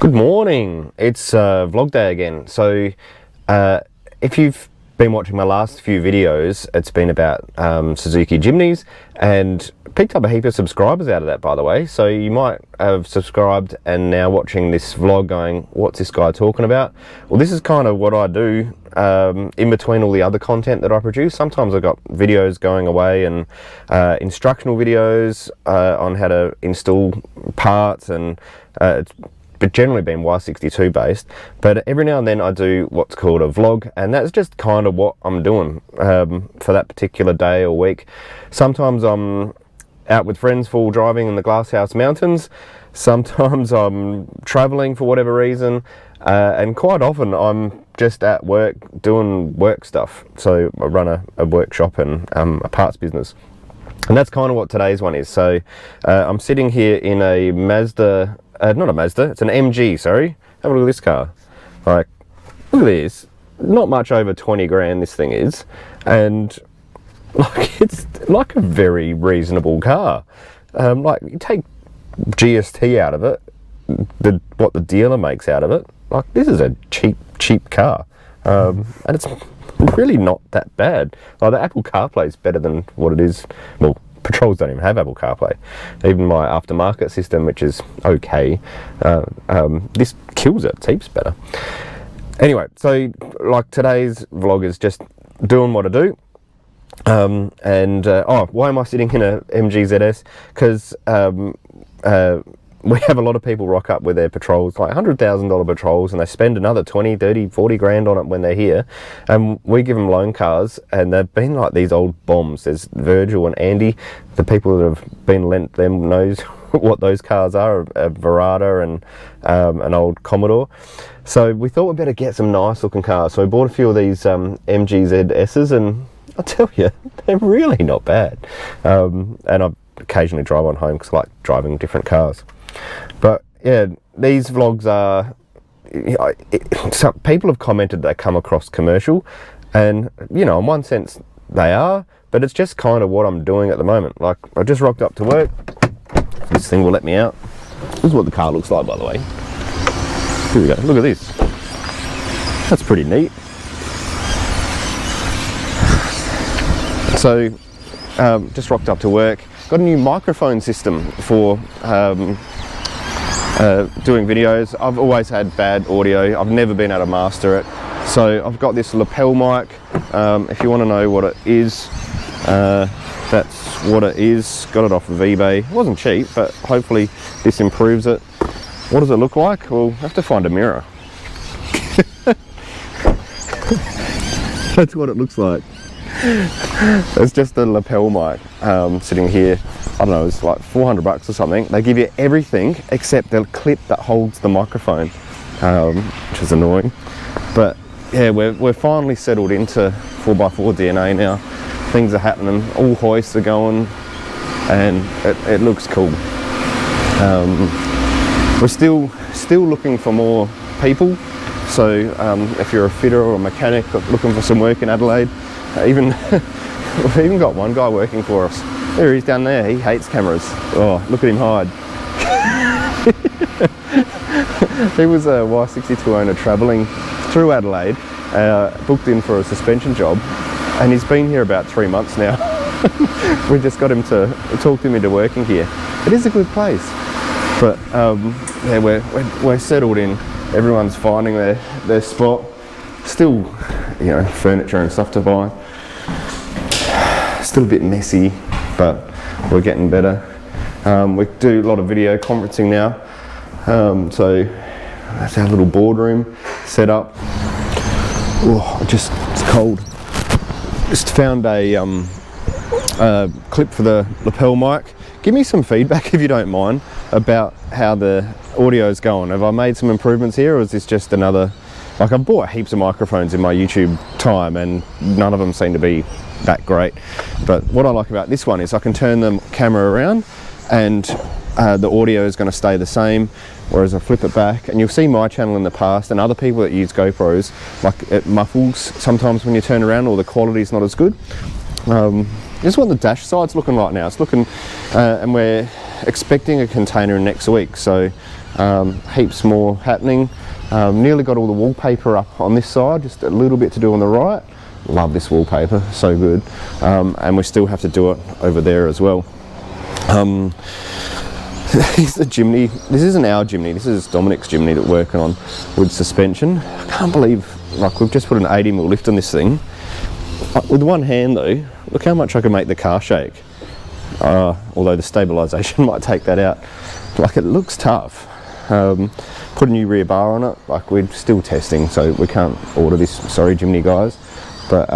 Good morning, it's vlog day again. So if you've been watching my last few videos, it's been about Suzuki Jimneys, and picked up a heap of subscribers out of that, by the way. So you might have subscribed and now watching this vlog going, what's this guy talking about? Well, this is kind of what I do in between all the other content that I produce. Sometimes I've got videos going away and instructional videos on how to install parts, and it's but generally been Y62 based, but every now and then I do what's called a vlog, and that's just kind of what I'm doing for that particular day or week. Sometimes I'm out with friends full driving in the Glasshouse Mountains, sometimes I'm traveling for whatever reason, and quite often I'm just at work doing work stuff. So I run a workshop and a parts business. And that's kind of what today's one is. So I'm sitting here in a Mazda, not a Mazda, it's an MG, sorry. Have a look at this car. Like, look at this. Not much over 20 grand this thing is. And like, it's like a very reasonable car. Like, you take GST out of it, what the dealer makes out of it, like, this is a cheap car. And it's really not that bad. Like, the Apple CarPlay is better than what it is. Well, Patrols don't even have Apple CarPlay. Even my aftermarket system, which is okay, this kills it. It's heaps better. Anyway, so like today's vlog is just doing what I do. Oh, why am I sitting in a MG ZS? Because we have a lot of people rock up with their Patrols, like $100,000 Patrols, and they spend another 20, 30, 40 grand on it when they're here. And we give them loan cars, and they've been like these old bombs. There's Virgil and Andy. The people that have been lent them knows what those cars are, a Verada and an old Commodore. So we thought we'd better get some nice looking cars. So we bought a few of these MG ZS's, and I'll tell you, they're really not bad. And I occasionally drive on home because I like driving different cars. But yeah, these vlogs are, some people have commented they come across commercial, and you know, in one sense they are, but it's just kind of what I'm doing at the moment. Like, I just rocked up to work. This thing will let me out. This is what the car looks like, by the way. Here we go, look at this. That's pretty neat. So just rocked up to work. Got a new microphone system for doing videos. I've always had bad audio. I've never been able to master it. So I've got this lapel mic. If you want to know what it is, that's what it is. Got it off of eBay. It wasn't cheap, but hopefully this improves it. What does it look like? Well, I have to find a mirror. That's what it looks like. It's just a lapel mic sitting here. I don't know, it's like 400 bucks or something. They give you everything except the clip that holds the microphone, which is annoying. But yeah, we're finally settled into 4x4 DNA now. Things are happening, all hoists are going, and it looks cool. We're still looking for more people. So if you're a fitter or a mechanic looking for some work in Adelaide, we've even got one guy working for us. There he is down there. He hates cameras. Oh, look at him hide. He was a Y62 owner travelling through Adelaide, booked in for a suspension job, and he's been here about 3 months now. We just got him to talk him into working here. It is a good place, but yeah, we're settled in. Everyone's finding their spot. Still, you know, furniture and stuff to buy. Still a bit messy, but we're getting better. We do a lot of video conferencing now, so that's our little boardroom set up. Oh, it's cold. Just found a clip for the lapel mic. Give me some feedback if you don't mind about how the audio is going. Have I made some improvements here, or is this just another? Like, I've bought heaps of microphones in my YouTube time, and none of them seem to be that great. But what I like about this one is I can turn the camera around, and the audio is going to stay the same, whereas I flip it back, and you'll see my channel in the past and other people that use GoPros, like, it muffles sometimes when you turn around, or the quality's not as good. this is what the dash side's looking right now. It's looking, and we're expecting a container next week, so heaps more happening. Nearly got all the wallpaper up on this side, just a little bit to do on the right. Love this wallpaper, so good. And we still have to do it over there as well. Here's the chimney. This isn't our chimney, this is Dominic's chimney that we're working on with suspension. I can't believe, like, we've just put an 80mm lift on this thing. With one hand though, look how much I can make the car shake. Although the stabilisation might take that out. Like, it looks tough. Put a new rear bar on it. Like, we're still testing, so we can't order this, sorry Jimny guys. But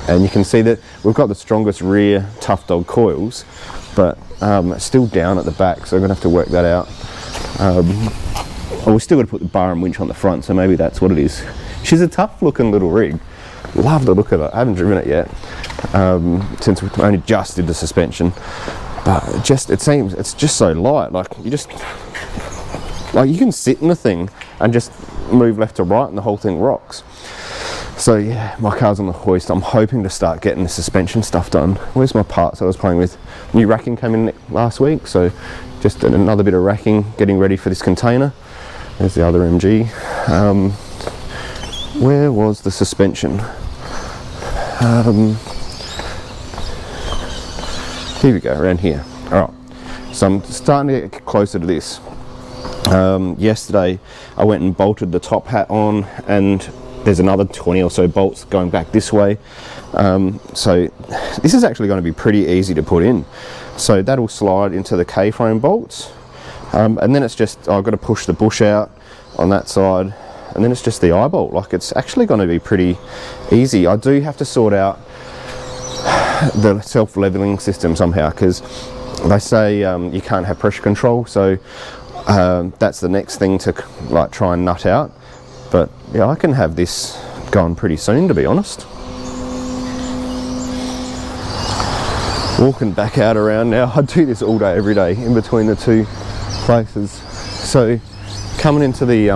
and you can see that we've got the strongest rear tough dog coils, but it's still down at the back, so we're gonna have to work that out. We're still gonna put the bar and winch on the front, so maybe that's what it is. She's a tough looking little rig. Love the look of it. I haven't driven it yet, since we only just did the suspension. But it seems, it's just so light. Like, you can sit in the thing and just move left to right and the whole thing rocks. So yeah, my car's on the hoist. I'm hoping to start getting the suspension stuff done. Where's my parts I was playing with? New racking came in last week, so just another bit of racking, getting ready for this container. There's the other MG. Where was the suspension? Here we go, around here. All right, so I'm starting to get closer to this. Yesterday I went and bolted the top hat on, and there's another 20 or so bolts going back this way. So this is actually going to be pretty easy to put in. So that'll slide into the K-frame bolts, and then it's just, I've got to push the bush out on that side, and then it's just the eye bolt. Like, it's actually going to be pretty easy. I do have to sort out the self-leveling system somehow, because they say you can't have pressure control, so that's the next thing to like try and nut out. But yeah, I can have this going pretty soon, to be honest. Walking back out around now. I do this all day, every day, in between the two places. So coming into the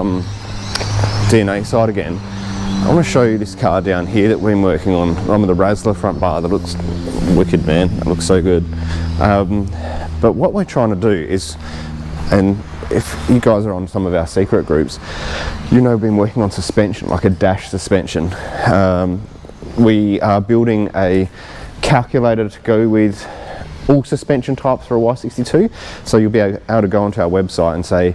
DNA side again, I want to show you this car down here that we've been working on. I'm with the Razzler front bar. That looks wicked, man. That looks so good. But what we're trying to do is, and if you guys are on some of our secret groups, you know, we've been working on suspension, like a dash suspension. We are building a calculator to go with all suspension types for a Y62. So you'll be able to go onto our website and say,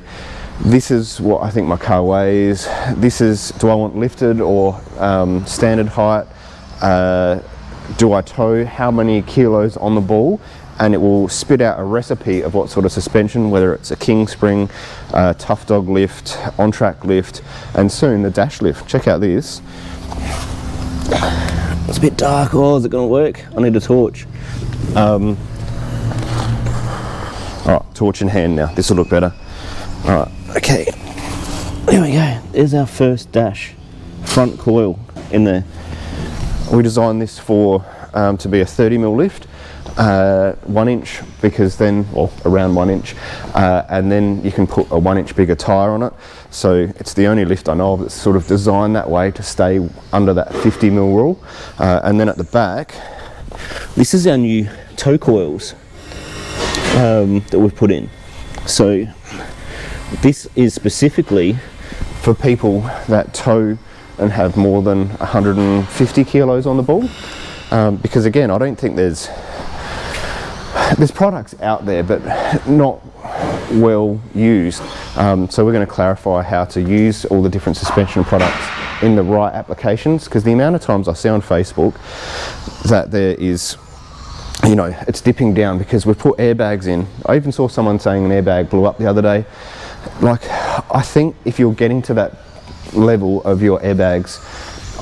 this is what I think my car weighs. This is, do I want lifted or standard height? Do I tow? How many kilos on the ball? And it will spit out a recipe of what sort of suspension, whether it's a king spring, tough dog lift, on-track lift, and soon the dash lift. Check out this. It's a bit dark. Oh, is it going to work? I need a torch. All right, torch in hand now. This will look better. All right, okay. There we go. There's our first dash front coil in there. We designed this for to be a 30mm lift. 1 inch, because then, well, around 1 inch, and then you can put a 1 inch bigger tyre on it. So it's the only lift I know of that's sort of designed that way to stay under that 50mm rule. And then at the back, this is our new tow coils that we've put in. So this is specifically for people that tow and have more than 150 kilos on the ball, because again, I don't think there's products out there, but not well used. So we're going to clarify how to use all the different suspension products in the right applications, because the amount of times I see on Facebook that there is, you know, it's dipping down because we've put airbags in. I even saw someone saying an airbag blew up the other day. Like, I think if you're getting to that level of your airbags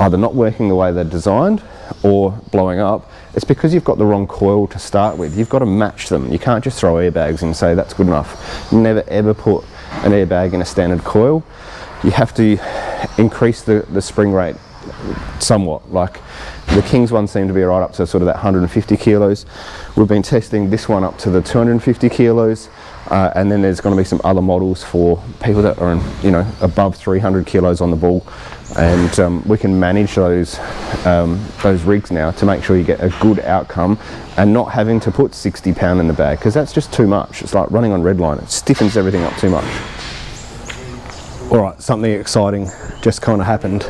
either not working the way they're designed or blowing up, it's because you've got the wrong coil to start with. You've got to match them. You can't just throw airbags and say that's good enough. Never ever put an airbag in a standard coil. You have to increase the spring rate somewhat. Like, The King's one seemed to be right up to sort of that 150 kilos. We've been testing this one up to the 250 kilos. And then there's going to be some other models for people that are, you know, above 300 kilos on the bull, and we can manage those rigs now to make sure you get a good outcome and not having to put 60 pound in the bag, because that's just too much. It's like running on red line. It stiffens everything up too much. All right, something exciting just kind of happened.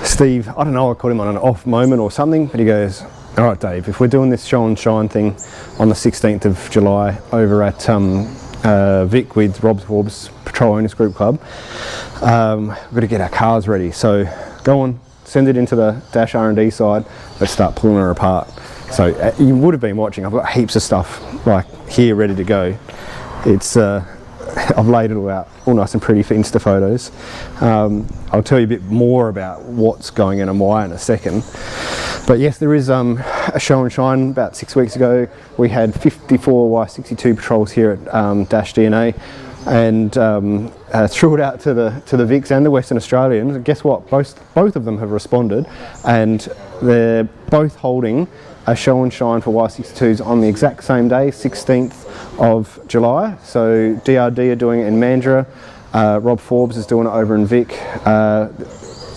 Steve, I don't know, I caught him on an off moment or something, but he goes, all right, Dave, if we're doing this show and shine thing on the 16th of July over at Vic with Rob Forbes Patrol Owners Group Club, we've got to get our cars ready. So go on, send it into the Dash R&D side, let's start pulling her apart. So you would have been watching, I've got heaps of stuff like here ready to go. It's I've laid it all out, all nice and pretty for Insta photos. I'll tell you a bit more about what's going in and why in a second. But yes, there is a show and shine. About 6 weeks ago, we had 54 Y62 patrols here at Dash DNA, and threw it out to the Vics and the Western Australians. And guess what? Both of them have responded, and they're both holding a show and shine for Y62s on the exact same day, 16th of July. So DRD are doing it in Mandurah, Rob Forbes is doing it over in Vic.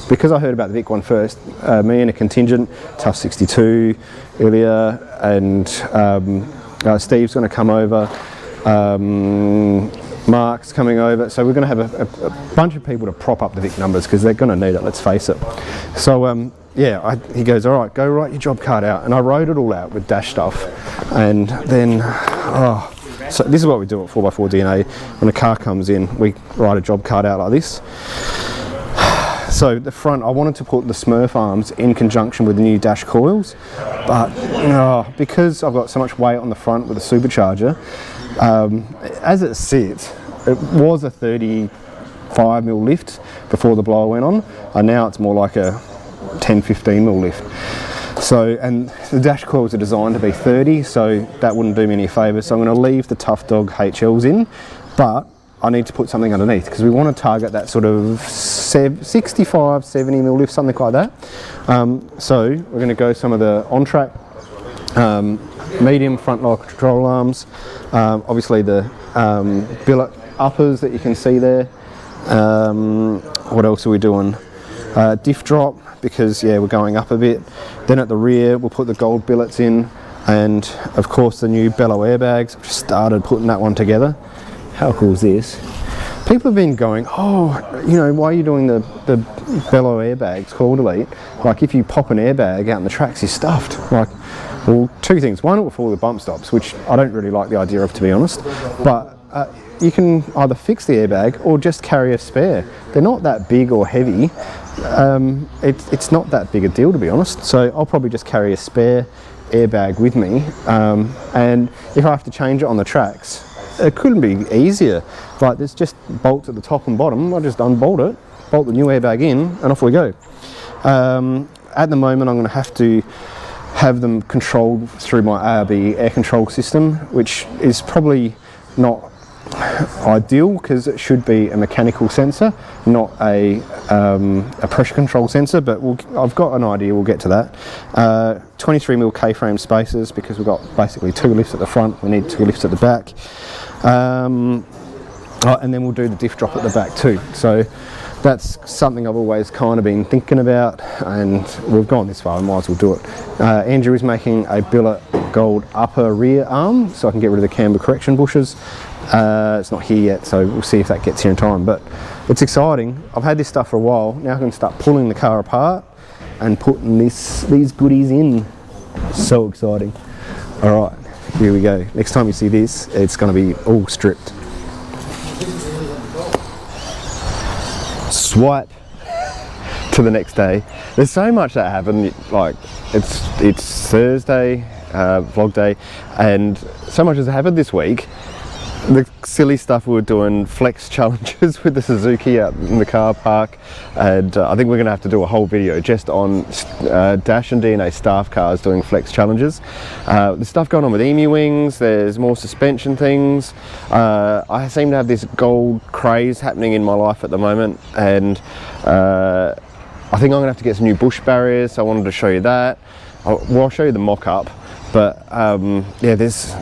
Because I heard about the Vic one first, me and a contingent, Tough 62, Ilya, and Steve's going to come over, Mark's coming over, so we're going to have a bunch of people to prop up the Vic numbers, because they're going to need it, let's face it. So yeah, he goes, all right, go write your job card out, and I wrote it all out with Dash stuff, and then, so this is what we do at 4x4 DNA. When a car comes in, we write a job card out like this. So the front, I wanted to put the Smurf arms in conjunction with the new Dash coils, but because I've got so much weight on the front with the supercharger, as it sits, it was a 35mm lift before the blower went on, and now it's more like a 10-15mm lift. So, and the Dash coils are designed to be 30, so that wouldn't do me any favours. So I'm going to leave the Tough Dog HLs in, but I need to put something underneath, because we want to target that sort of 65-70mm lift, something like that. So we're going to go some of the on-track medium front lock control arms, obviously the billet uppers that you can see there. What else are we doing? Diff drop, because yeah, we're going up a bit. Then at the rear we'll put the gold billets in, and of course the new bellow airbags. I've just started putting that one together. How cool is this? People have been going, oh, you know, why are you doing the bellow airbags called Elite? Like, if you pop an airbag out in the tracks, you're stuffed. Like, well, two things. One, it will fall the bump stops, which I don't really like the idea of, to be honest. But you can either fix the airbag or just carry a spare. They're not that big or heavy. It's not that big a deal, to be honest. So I'll probably just carry a spare airbag with me. And if I have to change it on the tracks, it couldn't be easier. Like, there's just bolts at the top and bottom. I just unbolt it, bolt the new airbag in, and off we go. At the moment, I'm going to have them controlled through my ARB air control system, which is probably not ideal, because it should be a mechanical sensor, not a pressure control sensor, but I've got an idea, we'll get to that. 23mm K-frame spacers, because we've got basically 2 lifts at the front, we need 2 lifts at the back. And then we'll do the diff drop at the back too. So that's something I've always kind of been thinking about, and we've gone this far, I might as well do it. Andrew is making a billet gold upper rear arm, so I can get rid of the camber correction bushes. It's not here yet, so we'll see if that gets here in time, but it's exciting. I've had this stuff for a while. Now I can start pulling the car apart and putting these goodies in. So exciting. All right, here we go. Next time you see this, it's going to be all stripped. Swipe to the next day. There's so much that happened. Like, it's Thursday, vlog day, and so much has happened this week. The silly stuff we were doing, flex challenges with the Suzuki out in the car park, and I think we're going to have to do a whole video just on Dash and DNA staff cars doing flex challenges. There's stuff going on with Emu Wings, there's more suspension things. I seem to have this gold craze happening in my life at the moment, and I think I'm gonna have to get some new bush barriers, so I wanted to show you that. I'll show you the mock-up, but yeah, there's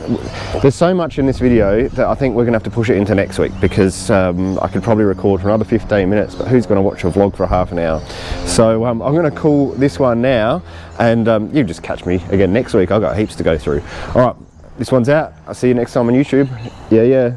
so much in this video that I think we're gonna have to push it into next week, because I could probably record for another 15 minutes, but who's gonna watch a vlog for half an hour? So I'm gonna call this one now, and you just catch me again next week. I've got heaps to go through. All right, this one's out. I'll see you next time on YouTube. Yeah.